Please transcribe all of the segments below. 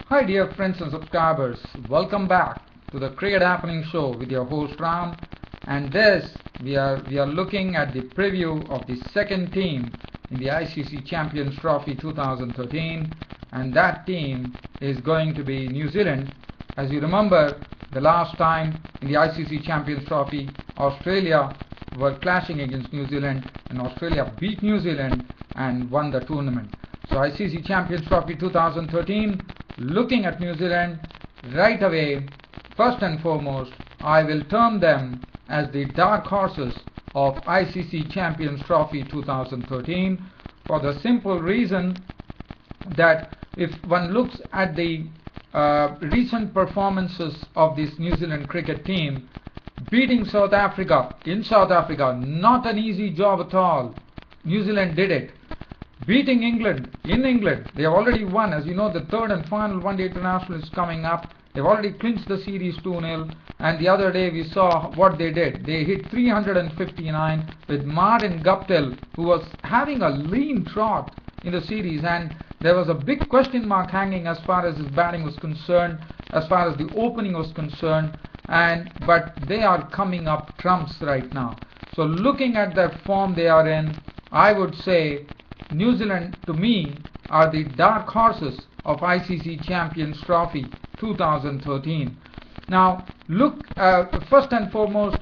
Hi dear friends and subscribers, welcome back to the Cricket Happening Show with your host Ram, and this we are looking at the preview of the second team in the ICC Champions Trophy 2013, and that team is going to be New Zealand. As you remember, the last time in the ICC Champions Trophy, Australia were clashing against New Zealand, and Australia beat New Zealand and won the tournament. So ICC Champions Trophy 2013, looking at New Zealand right away, first and foremost, I will term them as the dark horses of ICC Champions Trophy 2013 for the simple reason that if one looks at the recent performances of this New Zealand cricket team, beating South Africa in South Africa, not an easy job at all. New Zealand did it. Beating England in England, they have already won. As you know, the third and final one-day international is coming up. They've already clinched the series 2-0, and the other day we saw what they did. They hit 359 with Martin Guptill, who was having a lean trot in the series, and there was a big question mark hanging as far as his batting was concerned, as far as the opening was concerned, but they are coming up trumps right now. So looking at that form they are in, I would say New Zealand, to me, are the dark horses of ICC Champions Trophy 2013. Now, look, first and foremost,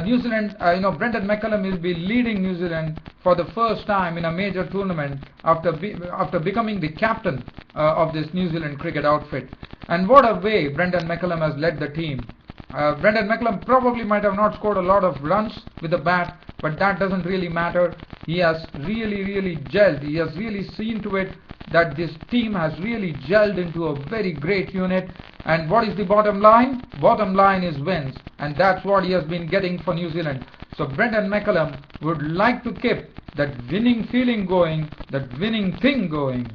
New Zealand, Brendan McCullum will be leading New Zealand for the first time in a major tournament after becoming the captain of this New Zealand cricket outfit. And what a way Brendan McCullum has led the team. Brendan McCullum probably might have not scored a lot of runs with the bat, but that doesn't really matter. He has really gelled. He has really seen to it that this team has really gelled into a very great unit. And what is the bottom line? Bottom line is wins, and that's what he has been getting for New Zealand. So Brendan McCullum would like to keep that winning feeling going, that winning thing going.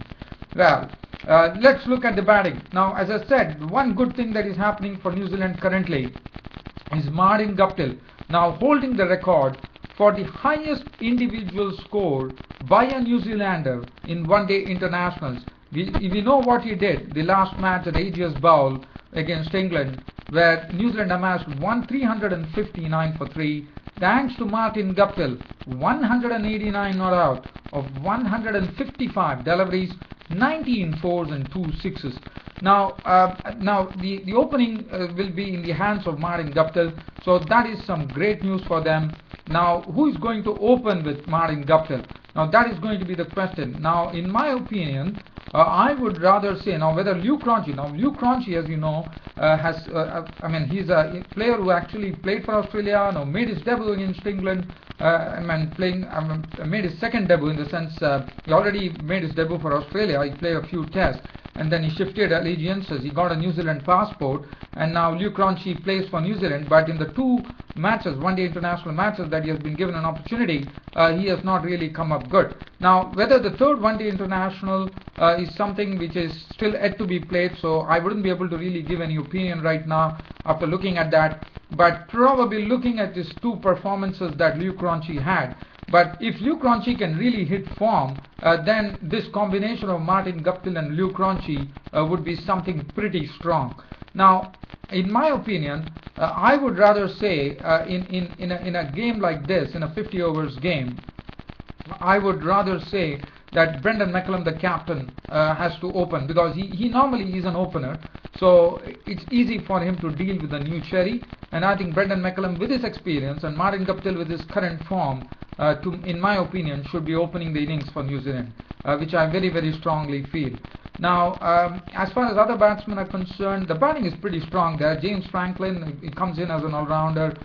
Well, let's look at the batting. Now, as I said, one good thing that is happening for New Zealand currently is Martin Guptill now holding the record for the highest individual score by a New Zealander in one-day internationals. We know what he did the last match at Aegis Bowl against England, where New Zealand amassed 359 for 3, thanks to Martin Guptill, 189 not out of 155 deliveries, 19 fours and 2 sixes. Now the opening will be in the hands of Martin Guptill, so that is some great news for them. Now, who is going to open with Martin Guptill? Now, that is going to be the question. Now, in my opinion, I would rather say now whether Luke Cronchi. Now, Luke Cronchi, as you know, he's a player who actually played for Australia. Now, made his debut against England. Made his second debut in the sense he already made his debut for Australia. He played a few tests, and then he shifted allegiances. He got a New Zealand passport, and now Luke Cronchi plays for New Zealand. But in the two matches, one-day international matches that he has been given an opportunity, he has not really come up good. Now, whether the third one-day international is something which is still yet to be played, so I wouldn't be able to really give any opinion right now after looking at that. But probably looking at these two performances that Luke Cronchi had. But if Luke Cronchi can really hit form, then this combination of Martin Guptill and Luke Cronchi would be something pretty strong. Now, in my opinion, I would rather say in a game like this, in a 50 overs game, I would rather say that Brendan McCullum, the captain, has to open, because he normally is an opener, so it's easy for him to deal with the new cherry. And I think Brendan McCullum, with his experience, and Martin Guptill with his current form, in my opinion, should be opening the innings for New Zealand, which I very strongly feel. Now, as far as other batsmen are concerned, the batting is pretty strong there. James Franklin, he comes in as an all-rounder.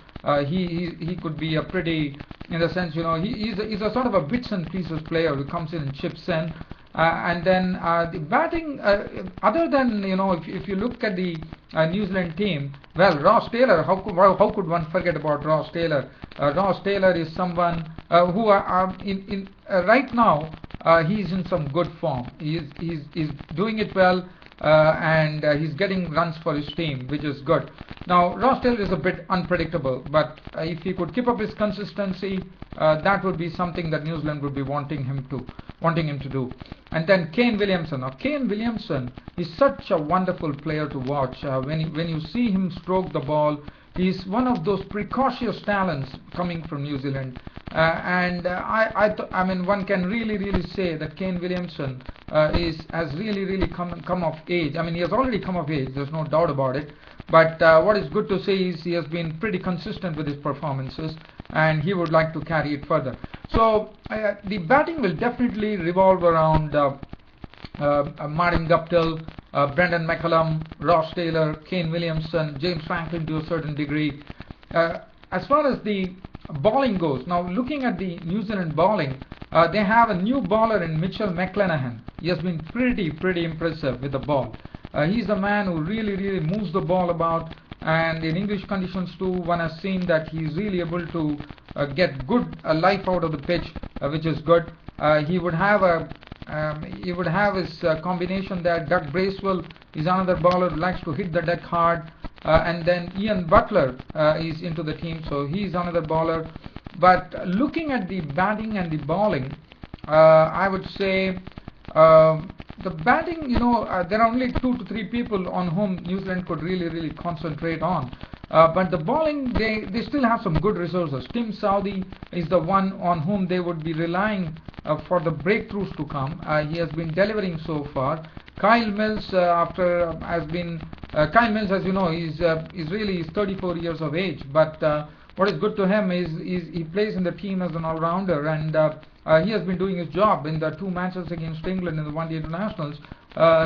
He could be a pretty, in the sense, he's a sort of a bits and pieces player who comes in and chips in. And then the batting, other than, if you look at the New Zealand team, well, Ross Taylor, how could one forget about Ross Taylor? Ross Taylor is someone who right now he's in some good form. He's doing it well, and he's getting runs for his team, which is good. Now Ross Taylor is a bit unpredictable, but if he could keep up his consistency, that would be something that New Zealand would be wanting him to do. And then Kane Williamson. Now Kane Williamson is such a wonderful player to watch. When you see him stroke the ball, he's one of those precocious talents coming from New Zealand. I mean, one can really say that Kane Williamson has really come of age. I mean, he has already come of age. There's no doubt about it. But what is good to say is he has been pretty consistent with his performances, and he would like to carry it further. So the batting will definitely revolve around Martin Guptill, Brendan McCullum, Ross Taylor, Kane Williamson, James Franklin to a certain degree. As far as the bowling goes, now looking at the New Zealand bowling, they have a new bowler in Mitchell McClenaghan. He has been pretty impressive with the ball. He's the man who really moves the ball about, and in English conditions too, one has seen that he's really able to get good life out of the pitch, which is good. He would have his combination there. Doug Bracewell is another bowler who likes to hit the deck hard, and then Ian Butler is into the team, so he's another bowler. But looking at the batting and the bowling, I would say the batting, there are only 2 to 3 people on whom New Zealand could really concentrate on. But the bowling, they still have some good resources. Tim Southee is the one on whom they would be relying for the breakthroughs to come. He has been delivering so far. Kyle Mills, Kyle Mills, as you know, he's 34 years of age. But what is good to him is he plays in the team as an all-rounder, and he has been doing his job in the 2 matches against England in the One Day Internationals.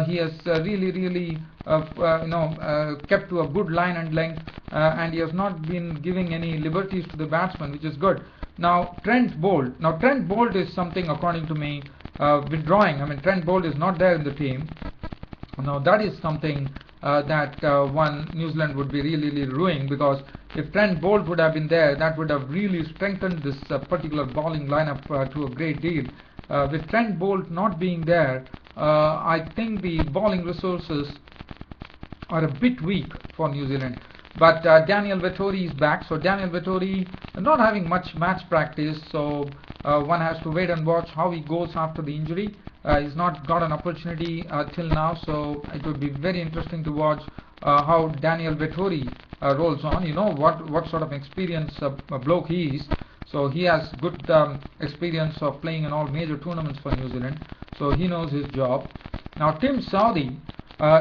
He has really kept to a good line and length, and he has not been giving any liberties to the batsman, which is good. Now Trent Boult is something, according to me, withdrawing. I mean, Trent Boult is not there in the team. Now that is something that New Zealand would be really ruining, because if Trent Boult would have been there, that would have really strengthened this particular bowling lineup to a great deal. With Trent Boult not being there, I think the bowling resources are a bit weak for New Zealand. But Daniel Vettori is back, so Daniel Vettori not having much match practice, so one has to wait and watch how he goes after the injury. He's not got an opportunity till now, so it would be very interesting to watch how Daniel Vettori rolls on. You know what sort of experience a bloke he is. So he has good experience of playing in all major tournaments for New Zealand, so he knows his job. Now Tim Southee,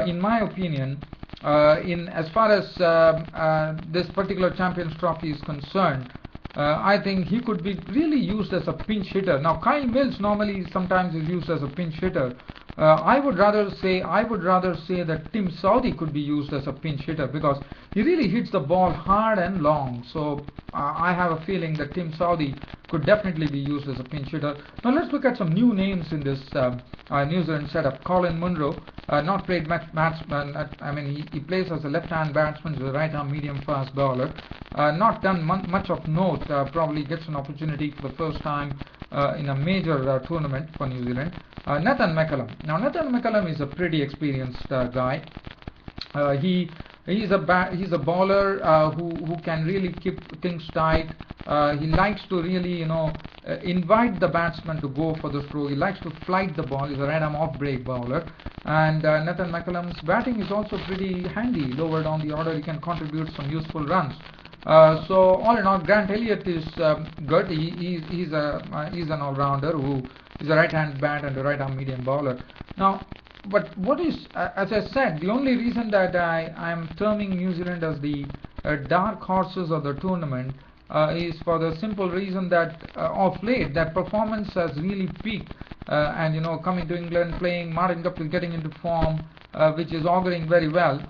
in my opinion, as far as this particular Champions Trophy is concerned, I think he could be really used as a pinch hitter. Now Kyle Mills normally sometimes is used as a pinch hitter. I would rather say that Tim Southee could be used as a pinch hitter, because he really hits the ball hard and long. So I have a feeling that Tim Southee could definitely be used as a pinch hitter. Now let's look at some new names in this New Zealand setup. Colin Munro, not played much batsman. I mean, he plays as a left-hand batsman, he's a right-arm medium-fast bowler. Not done much of note. Probably gets an opportunity for the first time in a major tournament for New Zealand. Nathan McCullum. Now Nathan McCullum is a pretty experienced guy. He's a bowler who can really keep things tight. He likes to really invite the batsman to go for the stroke. He likes to flight the ball. He's a right-arm off-break bowler. And Nathan McCullum's batting is also pretty handy. Lower down the order, he can contribute some useful runs. So all in all, Grant Elliott is good. He's an all-rounder who is a right-hand bat and a right-arm medium bowler. Now, but what is, as I said, the only reason that I am terming New Zealand as the dark horses of the tournament is for the simple reason that of late their performance has really peaked, and coming to England, playing, Martin Guptill getting into form, which is auguring very well.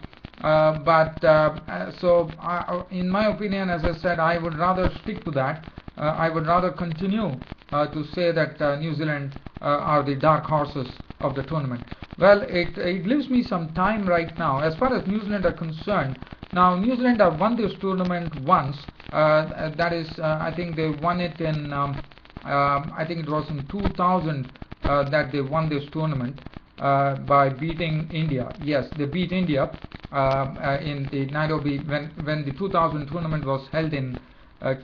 In my opinion, as I said, I would rather stick to that. I would rather continue to say that New Zealand are the dark horses of the tournament. Well, it leaves me some time right now. As far as New Zealand are concerned, now New Zealand have won this tournament once. That is, I think they won it in, I think it was in 2000. that they won this tournament by beating India. Yes, they beat India in the Nairobi when the 2000 tournament was held in I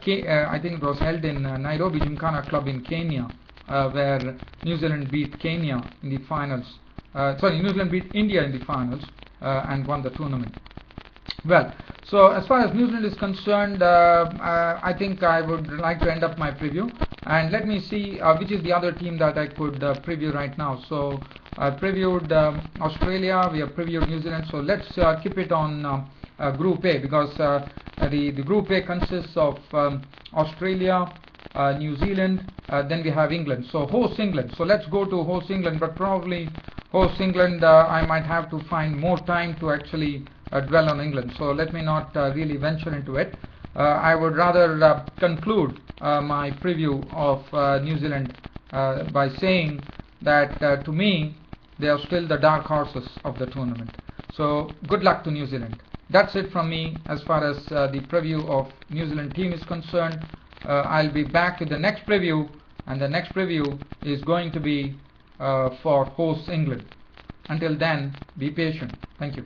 think it was held in Nairobi Gymkhana Club in Kenya, where New Zealand beat Kenya in the finals. New Zealand beat India in the finals and won the tournament. Well, so as far as New Zealand is concerned, I think I would like to end up my preview, and let me see which is the other team that I could preview right now. So I previewed Australia, we have previewed New Zealand, so let's keep it on Group A, because the Group A consists of Australia, New Zealand, then we have England, so host England. So let's go to host England, but probably host England I might have to find more time to actually dwell on England, so let me not really venture into it. I would rather conclude my preview of New Zealand by saying that to me they are still the dark horses of the tournament. So good luck to New Zealand. That's it from me as far as the preview of New Zealand team is concerned. I'll be back with the next preview, and the next preview is going to be for host England. Until then, be patient. Thank you.